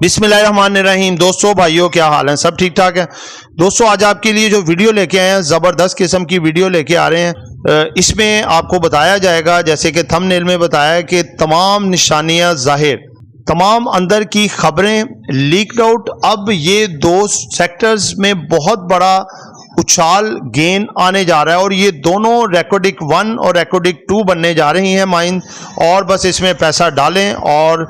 बिस्मिल्लाहिर्रहमानिर्रहीम। दोस्तों भाइयों क्या हाल है, सब ठीक ठाक है। दोस्तों आज आपके लिए जो वीडियो लेके आए हैं, ज़बरदस्त किस्म की वीडियो लेके आ रहे हैं। इसमें आपको बताया जाएगा, जैसे कि थंबनेल में बताया है, कि तमाम निशानियां ज़ाहिर, तमाम अंदर की खबरें लीक्ड आउट। अब ये दो सेक्टर्स में बहुत बड़ा उछाल गेन आने जा रहा है और ये दोनों रेकोडिक 1 और रेकोडिक 2 बनने जा रही हैं माइन, और बस इसमें पैसा डालें और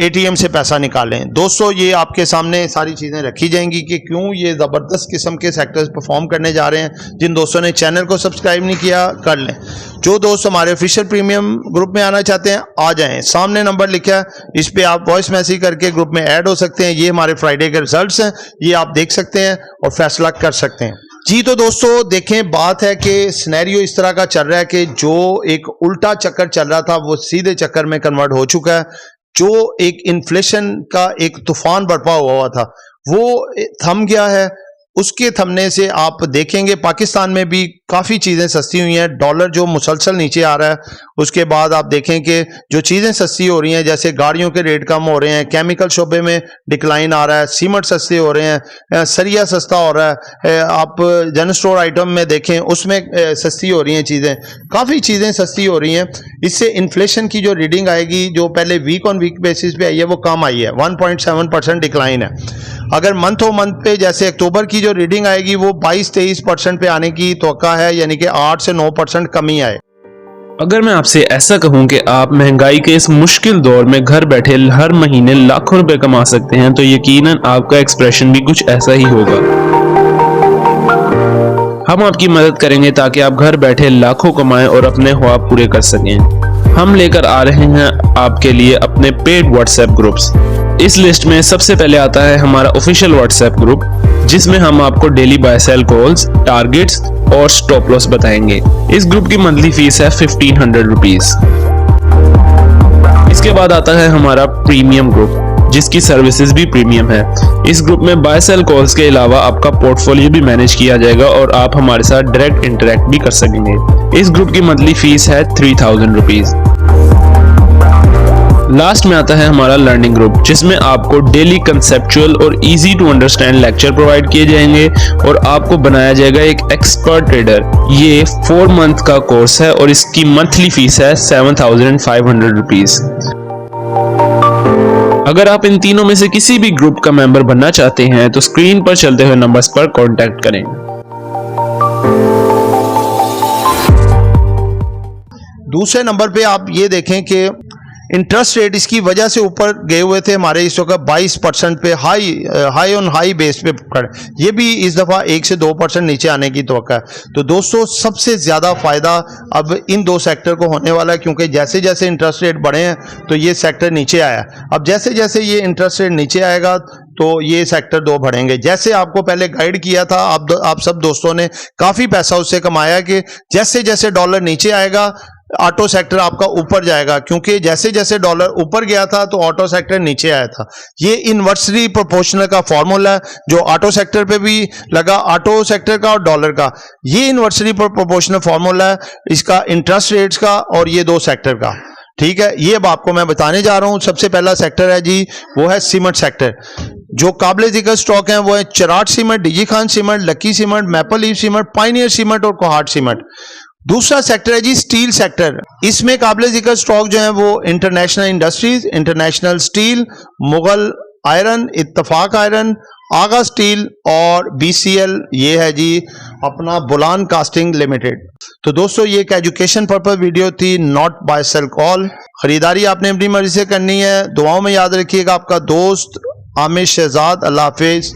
एटीएम से पैसा निकालें। दोस्तों ये आपके सामने सारी चीज़ें रखी जाएंगी कि क्यों ये ज़बरदस्त किस्म के सेक्टर्स परफॉर्म करने जा रहे हैं। जिन दोस्तों ने चैनल को सब्सक्राइब नहीं किया कर लें। जो दोस्त हमारे ऑफिशियल प्रीमियम ग्रुप में आना चाहते हैं आ जाएं, सामने नंबर लिखा है, इस पे आप वॉइस मैसेज करके ग्रुप में ऐड हो सकते हैं। ये हमारे फ्राइडे के रिजल्ट्स हैं, ये आप देख सकते हैं और फैसला कर सकते हैं जी। तो दोस्तों देखें, बात है कि सिनेरियो इस तरह का चल रहा है कि जो एक उल्टा चक्कर चल रहा था वो सीधे चक्कर में कन्वर्ट हो चुका है। जो एक इन्फ्लेशन का एक तूफान बर्पा हुआ था वो थम गया है। उसके थमने से आप देखेंगे पाकिस्तान में भी काफ़ी चीज़ें सस्ती हुई हैं। डॉलर जो मुसलसल नीचे आ रहा है, उसके बाद आप देखें कि जो चीज़ें सस्ती हो रही हैं, जैसे गाड़ियों के रेट कम हो रहे हैं, केमिकल शोबे में डिक्लाइन आ रहा है, सीमेंट सस्ते हो रहे हैं, सरिया सस्ता हो रहा है। आप जनरल स्टोर आइटम में देखें, उसमें सस्ती हो रही हैं चीज़ें, काफ़ी चीज़ें सस्ती हो रही हैं। इससे इन्फ्लेशन की जो रीडिंग आएगी, जो पहले वीक ऑन वीक बेसिस पे आई है, वो कम आई है, 1.7% डिक्लाइन है। अगर मंथ ओ मंथ पे जैसे अक्टूबर की जो रीडिंग आएगी वो 22-23% पे आने की तवक्का है, यानी कि 8 से 9% कमी आए। अगर मैं आपसे ऐसा कहूं कि आप महंगाई के इस मुश्किल दौर में घर बैठे हर महीने लाखों रुपए कमा सकते हैं, तो यकीनन आपका एक्सप्रेशन भी कुछ ऐसा ही होगा। हम आपकी मदद करेंगे ताकि आप घर बैठे लाखों कमाएं और अपने ख्वाब पूरे कर सकें। हम लेकर आ रहे हैं आपके लिए अपने पेड व्हाट्सएप ग्रुप्स। इस लिस्ट में सबसे पहले आता है हमारा ऑफिशियल व्हाट्सएप ग्रुप, जिसमें हम आपको daily buy sell calls, targets और स्टॉप लॉस बताएंगे। इस ग्रुप की मंथली फीस है 1500 रुपीज। इसके बाद आता है हमारा प्रीमियम ग्रुप, जिसकी सर्विसेज भी प्रीमियम है। इस ग्रुप में बाय सेल कॉल्स के अलावा आपका पोर्टफोलियो भी मैनेज किया जाएगा और आप हमारे साथ डायरेक्ट इंटरेक्ट भी कर सकेंगे। इस ग्रुप की मंथली फीस है 3000 रुपीज। लास्ट में आता है हमारा लर्निंग ग्रुप, जिसमें आपको डेली कंसेप्चुअल और easy to understand lecture provide किए जाएंगे और आपको बनाया जाएगा एक एक्सपर्ट ट्रेडर। ये 4 मंथ का कोर्स है और इसकी मंथली फीस है 7500 रुपीज। अगर आप इन तीनों में से किसी भी ग्रुप का मेंबर बनना चाहते हैं तो स्क्रीन पर चलते हुए नंबर्स पर कांटेक्ट करें। दूसरे नंबर पे आप ये देखें कि इंटरेस्ट रेट इसकी वजह से ऊपर गए हुए थे हमारे, इस वक्त 22% पे हाई ऑन हाई बेस पे पकड़, ये भी इस दफ़ा 1 से 2% नीचे आने की तवक्का है। तो दोस्तों सबसे ज़्यादा फ़ायदा अब इन दो सेक्टर को होने वाला है, क्योंकि जैसे जैसे इंटरेस्ट रेट बढ़े हैं तो ये सेक्टर नीचे आया। अब जैसे जैसे ये इंटरेस्ट रेट नीचे आएगा तो ये सेक्टर 2 बढ़ेंगे। जैसे आपको पहले गाइड किया था, आप सब दोस्तों ने काफ़ी पैसा उससे कमाया कि जैसे जैसे डॉलर नीचे आएगा ऑटो सेक्टर आपका ऊपर जाएगा, क्योंकि जैसे जैसे डॉलर ऊपर गया था तो ऑटो सेक्टर नीचे आया था। ये इन्वर्सली प्रोपोर्शनल का फॉर्मूला है जो ऑटो सेक्टर पे भी लगा, ऑटो सेक्टर का और डॉलर का। ये इन्वर्सली प्रोपोर्शनल फॉर्मूला है इसका, इंटरेस्ट रेट्स का और ये 2 सेक्टर का। ठीक है, ये अब आपको मैं बताने जा रहा हूं। सबसे पहला सेक्टर है जी, वो है सीमेंट सेक्टर। जो काबिल जिक्र स्टॉक हैं वो है Cherat cement, DG Khan cement, lucky cement, maple leaf cement, pioneer cement और कोहाट सीमेंट। दूसरा सेक्टर है जी स्टील सेक्टर। इसमें काबिल जिक्र स्टॉक जो है वो International Industries, International Steel, Mughal Iron, Ittefaq Iron, Agha Steel और BCL, ये है जी अपना बुलान कास्टिंग लिमिटेड। तो दोस्तों ये एक एजुकेशन पर्पज वीडियो थी, नॉट बाय सेल कॉल। खरीदारी आपने अपनी मर्जी से करनी है। दुआओं में याद रखिएगा। आपका दोस्त आमिर शहजाद। अल्लाह हाफिज।